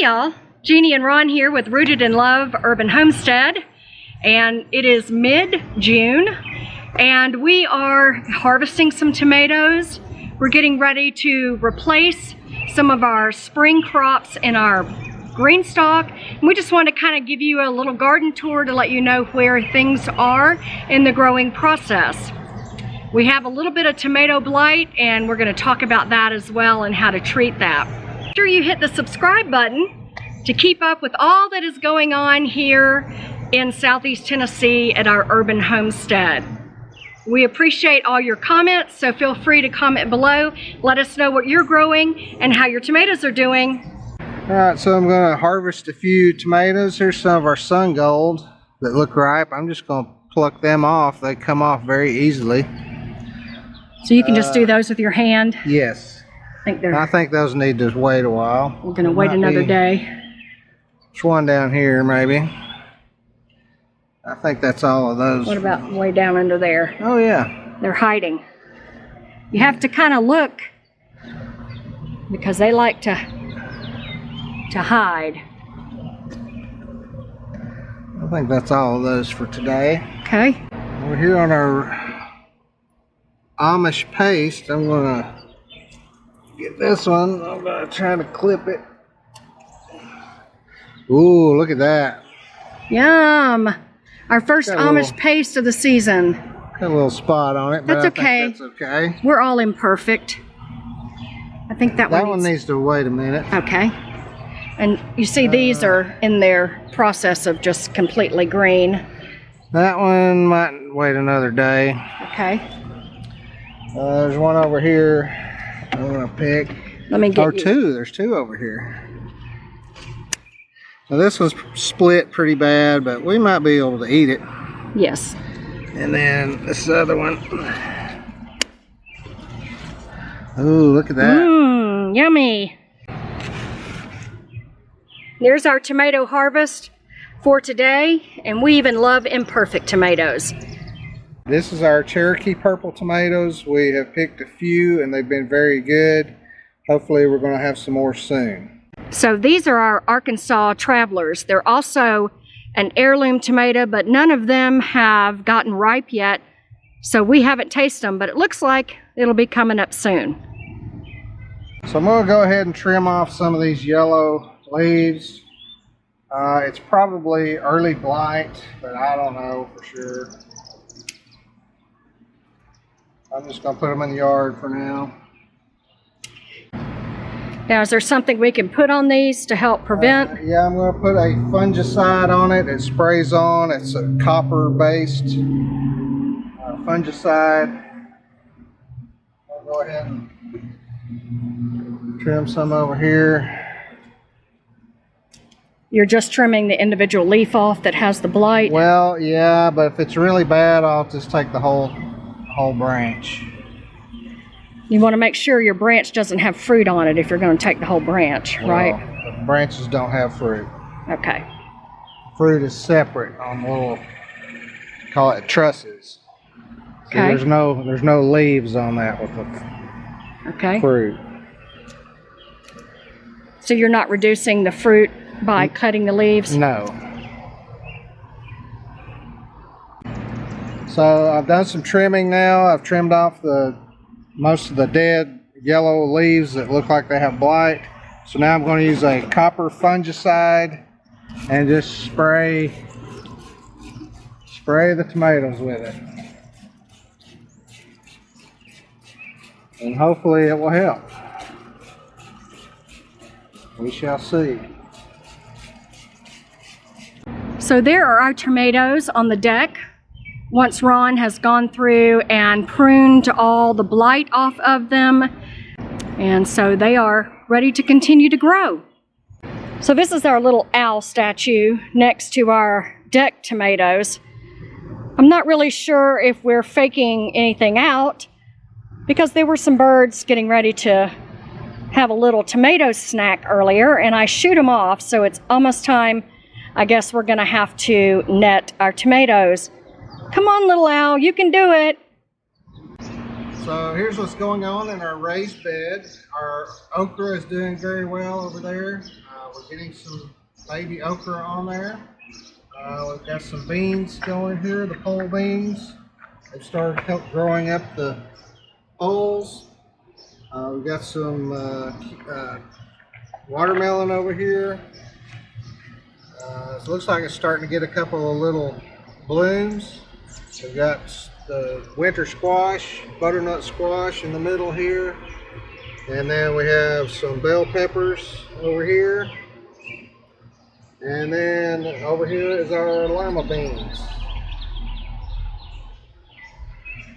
Hey y'all, Jeannie and Ron here with Rooted in Love Urban Homestead, and it is mid-June and we are harvesting some tomatoes. We're getting ready to replace some of our spring crops in our green stalk, and we just want to kind of give you a little garden tour to let you know where things are in the growing process. We have a little bit of tomato blight, and we're going to talk about that as well and how to treat that. Make sure you hit the subscribe button to keep up with all that is going on here in Southeast Tennessee at our urban homestead. We appreciate all your comments, so feel free to comment below. Let us know what you're growing and how your tomatoes are doing. Alright, so I'm going to harvest a few tomatoes. Here's some of our sun gold that look ripe. I'm just going to pluck them off. They come off very easily. So you can just do those with your hand? Yes. I think those need to wait a while. We're going to wait another day. There's one down here maybe. I think that's all of those. What about way down under there? Oh yeah. They're hiding. You have to kind of look because they like to hide. I think that's all of those for today. Okay. We're here on our Amish paste. I'm going to get this one. I'm going to try to clip it. Ooh, look at that. Yum. Our first Amish paste of the season. Got a little spot on it, but that's okay. That's okay. We're all imperfect. I think that one needs to wait a minute. Okay. And you see these are in their process of just completely green. That one might wait another day. Okay. There's one over here I'm going to pick. Let me get two. There's two over here. Now this was split pretty bad, but we might be able to eat it. Yes. And then this other one. Ooh, look at that. Mmm, yummy. There's our tomato harvest for today, and we even love imperfect tomatoes. This is our Cherokee purple tomatoes. We have picked a few and they've been very good. Hopefully we're going to have some more soon. So these are our Arkansas Travelers. They're also an heirloom tomato, but none of them have gotten ripe yet. So we haven't tasted them, but it looks like it'll be coming up soon. So I'm going to go ahead and trim off some of these yellow leaves. It's probably early blight, but I don't know for sure. I'm just going to put them in the yard for now. Now, is there something we can put on these to help prevent? Yeah, I'm going to put a fungicide on it. It sprays on. It's a copper-based fungicide. I'll go ahead and trim some over here. You're just trimming the individual leaf off that has the blight? Well, yeah, but if it's really bad, I'll just take the whole branch. You want to make sure your branch doesn't have fruit on it if you're going to take the whole branch, right? The branches don't have fruit. Okay. Fruit is separate on little, call it trusses. So Okay. There's no leaves on that with the fruit. So you're not reducing the fruit by cutting the leaves? No. So I've done some trimming now. I've trimmed off most of the dead yellow leaves that look like they have blight. So now I'm going to use a copper fungicide and just spray the tomatoes with it. And hopefully it will help. We shall see. So there are our tomatoes on the deck. Once Ron has gone through and pruned all the blight off of them. And so they are ready to continue to grow. So this is our little owl statue next to our deck tomatoes. I'm not really sure if we're faking anything out because there were some birds getting ready to have a little tomato snack earlier and I shooed them off, so it's almost time. I guess we're gonna have to net our tomatoes. Come on, little owl, you can do it. So here's what's going on in our raised bed. Our okra is doing very well over there. We're getting some baby okra on there. We've got some beans going here, the pole beans. They've started growing up the poles. We've got some watermelon over here. It looks like it's starting to get a couple of little blooms. We've got the winter squash, butternut squash in the middle here. And then we have some bell peppers over here. And then over here is our lima beans.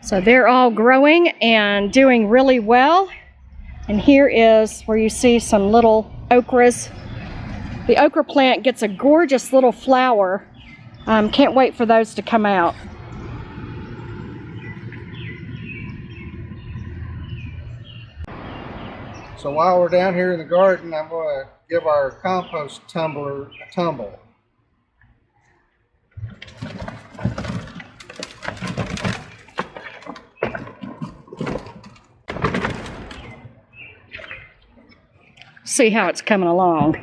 So they're all growing and doing really well. And here is where you see some little okras. The okra plant gets a gorgeous little flower. Can't wait for those to come out. So while we're down here in the garden, I'm going to give our compost tumbler a tumble. See how it's coming along.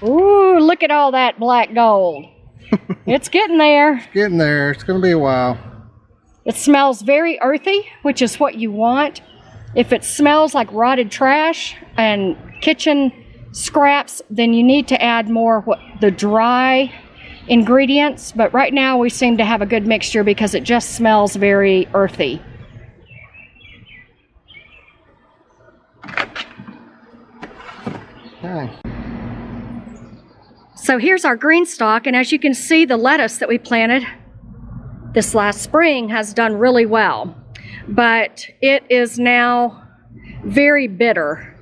Ooh, look at all that black gold. It's getting there. It's getting there. It's going to be a while. It smells very earthy, which is what you want. If it smells like rotted trash and kitchen scraps, then you need to add more the dry ingredients. But right now we seem to have a good mixture because it just smells very earthy. Okay. So here's our green stalk, and as you can see, the lettuce that we planted this last spring has done really well. But it is now very bitter,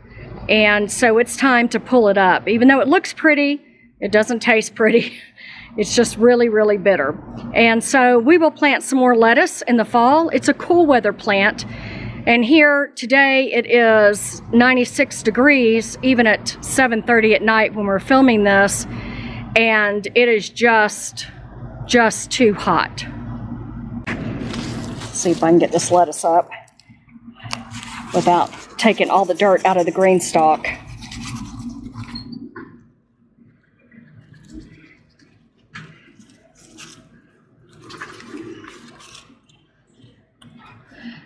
and so it's time to pull it up. Even though it looks pretty, it doesn't taste pretty. It's just really, really bitter. And so we will plant some more lettuce in the fall. It's a cool weather plant. And here today it is 96 degrees, even at 7:30 at night when we're filming this, and it is just too hot. Let's see if I can get this lettuce up without taking all the dirt out of the green stalk.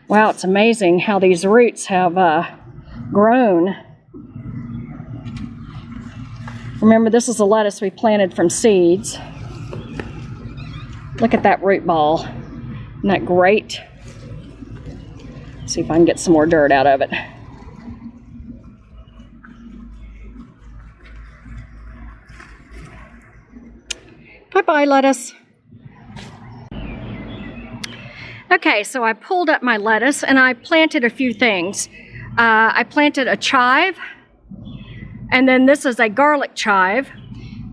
Wow, it's amazing how these roots have grown. Remember, this is a lettuce we planted from seeds. Look at that root ball. Isn't that great? Let's see if I can get some more dirt out of it. Bye-bye, lettuce. Okay, so I pulled up my lettuce and I planted a few things. I planted a chive, and then this is a garlic chive.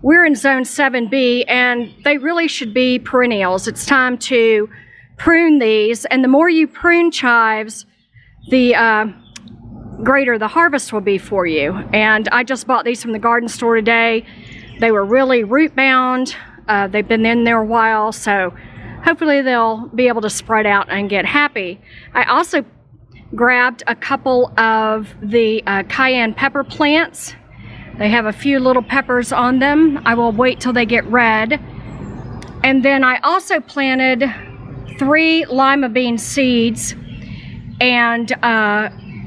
We're in zone 7B, and they really should be perennials. It's time to prune these, and the more you prune chives, the greater the harvest will be for you. And I just bought these from the garden store today. They were really root bound. They've been in there a while, so hopefully they'll be able to spread out and get happy. I also grabbed a couple of the cayenne pepper plants. They have a few little peppers on them. I will wait till they get red. And then I also planted 3 lima bean seeds, and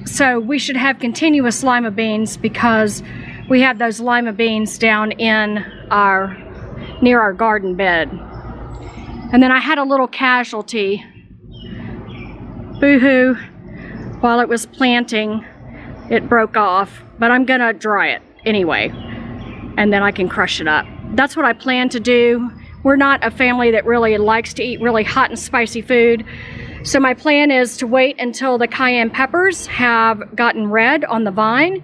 so we should have continuous lima beans because we have those lima beans down in near our garden bed. And then I had a little casualty, boo-hoo, while it was planting. It broke off, but I'm gonna dry it anyway, and then I can crush it up. That's what I plan to do. We're not a family that really likes to eat really hot and spicy food, so my plan is to wait until the cayenne peppers have gotten red on the vine.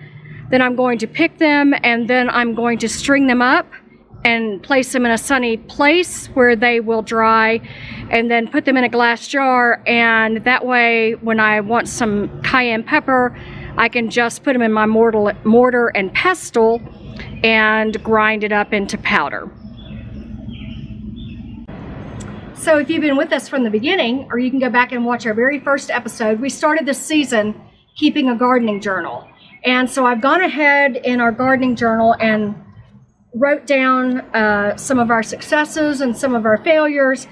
Then I'm going to pick them, and then I'm going to string them up and place them in a sunny place where they will dry, and then put them in a glass jar, and that way when I want some cayenne pepper, I can just put them in my mortar and pestle and grind it up into powder. So if you've been with us from the beginning, or you can go back and watch our very first episode, we started this season keeping a gardening journal. And so I've gone ahead in our gardening journal and wrote down some of our successes and some of our failures,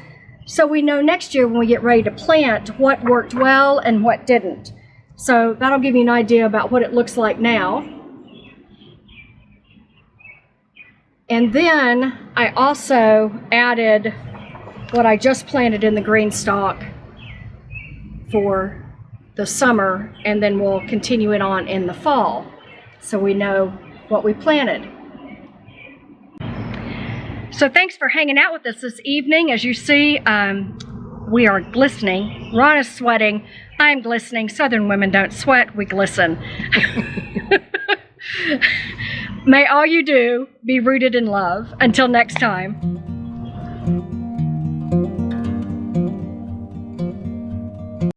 so we know next year when we get ready to plant what worked well and what didn't. So that'll give you an idea about what it looks like now. And then I also added what I just planted in the green stalk for the summer, and then we'll continue it on in the fall, so we know what we planted. So thanks for hanging out with us this evening. As you see, we are glistening. Ron is sweating. I'm glistening. Southern women don't sweat, we glisten. May all you do be rooted in love. Until next time.